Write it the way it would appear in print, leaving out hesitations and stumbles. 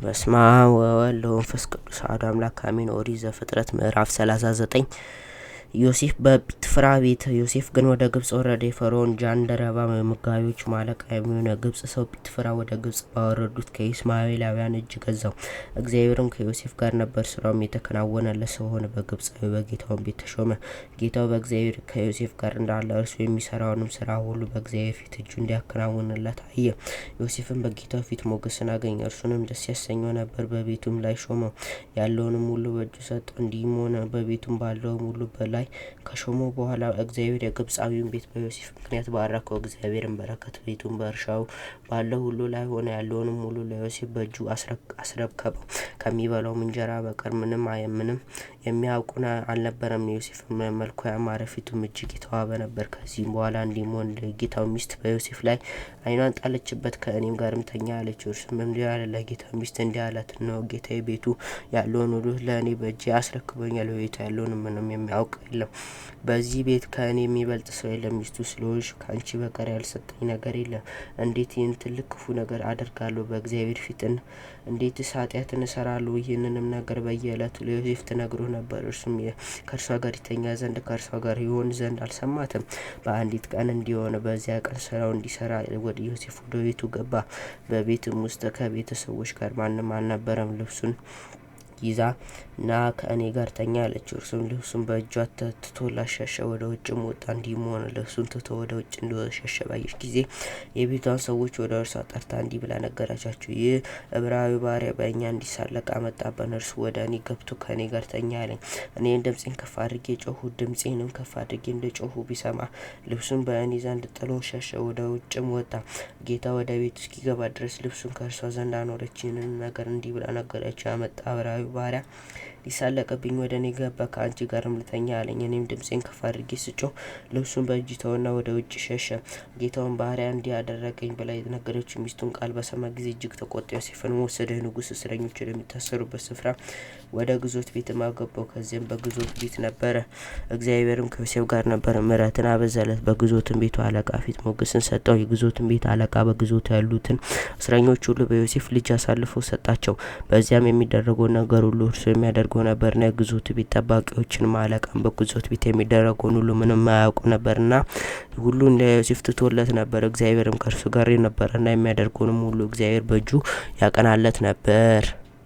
በስመ አብ ወወልድ ወመንፈስ ቅዱስ አሐዱ አምላክ አሜን። ኦሪት ዘፍጥረት ምዕራፍ 39 ዮሴፍ በጲጥፍራ ቤት። ዮሴፍ ግን ወደ ግብጽ ወረደ። የፈርዖን ጃንደረባ መጋቢዎች አለቃ የሚሆን ግብጽ ሰው ጲጥፍራ ወደ ግብጽ ባወረዱት ከኢስማኤላውያን እጅ ገዛው። እግዚአብሔርም ከዮሴፍ ጋር ነበር፣ ስራውም የተከናወነለት ሰው ሆነ። በግብጻዊ በጌታውን ቤት ተሾመ። ጌታው በእግዚአብሔር ከዮሴፍ ጋር እንዳለ እርሱ የሚሰራውንም ስራ ሁሉ በእግዚአብሔር ፊት እጁ እንዲያከናውንለት አየ። ዮሴፍም በጌታው ፊት ሞገስን አገኘ፣ እርሱንም ደስ ያሰኘው ነበር። በቤቱም ላይ ሾመው፣ ያለውንም ሁሉ በእጁ ሰጠው። እንዲህም ሆነ፣ በቤቱም ባለውም ሁሉ በላይ ከሾመው በኋላ እግዚአብሔር የግብጻዊውን ቤት በዮሴፍ ምክንያት ባረከው። እግዚአብሔርን በረከት ቤቱን በእርሻው ባለው ሁሉ ላይ ሆነ። ያለውንም ሁሉ ለዮሴፍ በእጁ አስረከበው። ከሚበላውም እንጀራ በቀር ምንም የሚያውቁን አልነበረም። ዮሴፍ መልኩ ያማረ፣ ፊቱም እጅግ የተዋበ ነበር። ከዚህም በኋላ እንዲህም ሆነ፣ የጌታው ሚስት በዮሴፍ ላይ ዓይኗን ጣለችበት፣ ከእኔም ጋርም ተኛ አለችው። እርሱም እንዲህ አለ፣ ለጌታው ሚስት እንዲህ አላት፣ እነሆ ጌታዬ ቤቱ ያለውን ሁሉ ለእኔ በእጄ አስረክቦኛል። በቤቱ ያለውን ምንም የሚያውቅ የለም። በዚህ ቤት ከእኔ የሚበልጥ ሰው የለም። ሚስቱ ስለሆንሽ ከአንቺ በቀር ያልሰጠኝ ነገር የለም። እንዴት ይህን ትልቅ ክፉ ነገር አደርጋለሁ? በእግዚአብሔር ፊት እንዴትስ ኃጢአትን እሰራለሁ? ይህንንም ነገር በየዕለቱ ለዮሴፍ ትነግሮ ነበር። እርሱም ከእርሷ ጋር ይተኛ ዘንድ ከእርሷ ጋር ይሆን ዘንድ አልሰማትም። በአንዲት ቀን እንዲሆነ፣ በዚያ ቀን ስራው እንዲሰራ ወደ ዮሴፍ ወደ ቤቱ ገባ። በቤትም ውስጥ ከቤተሰቦች ጋር ማንም አልነበረም። ልብሱን ይዛ ና ከእኔ ጋር ተኛ አለችው። እርሱም ልብሱን በእጇ ትቶላት ሸሸ፣ ወደ ውጭም ወጣ። እንዲህም ሆነ፣ ልብሱን ትቶ ወደ ውጭ እንደሸሸ ባየች ጊዜ የቤቷን ሰዎች ወደ እርሷ ጠርታ እንዲህ ብላ ነገረቻቸው፣ ይህ ዕብራዊ ባሪያ በእኛ እንዲሳለቅ አመጣብን። እርሱ ወደ እኔ ገብቶ ከእኔ ጋር ተኛ አለኝ። እኔን ድምፄን ከፍ አድርጌ ጮኽሁ። ድምፄንም ከፍ አድርጌ እንደ ጮኽሁ ቢሰማ ልብሱን በእኔ ዘንድ ጥሎ ሸሸ፣ ወደ ውጭም ወጣ። ጌታ ወደ ቤቱ እስኪገባ ድረስ ልብሱን ከእርሷ ዘንድ አኖረች። ይህንን ነገር እንዲህ ብላ ነገረችው፣ ያመጣ ዕብራዊ ባሪያ ሊሳለቅብኝ ወደ እኔ ገባ፣ ከአንቺ ጋርም ልተኛ አለኝ። እኔም ድምፄን ከፍ አድርጌ ስጮህ ልብሱን በእጁ ተወና ወደ ውጭ ሸሸ። ጌታውን ባሪያ እንዲህ አደረገኝ ብላ የነገረችው ሚስቱን ቃል በሰማ ጊዜ እጅግ ተቆጣ። ዮሴፍንም ወሰደ፣ የንጉሥ እስረኞች ወደሚታሰሩበት ስፍራ ወደ ግዞት ቤትም አገባው። ከዚያም በግዞት ቤት ነበረ። እግዚአብሔርም ከዮሴፍ ጋር ነበረ፣ ምሕረትን አበዛለት። በግዞትም ቤቱ አለቃ ፊት ሞገስን ሰጠው። የግዞትም ቤት አለቃ በግዞቱ ያሉትን እስረኞች ሁሉ በዮሴፍ ልጅ አሳልፎ ሰጣቸው። በዚያም የሚደረገው ነገር ሁሉ እርሱ የሚያደርገው ነበርና የግዞት ቤት ጠባቂዎችን አለቃም በግዞት ቤት የሚደረገውን ሁሉ ምንም አያውቁ ነበርና ሁሉ እንደ ዮሴፍ ትቶለት ነበር። እግዚአብሔርም ከእርሱ ጋር ነበረና የሚያደርገውንም ሁሉ እግዚአብሔር በእጁ ያቀናለት ነበር።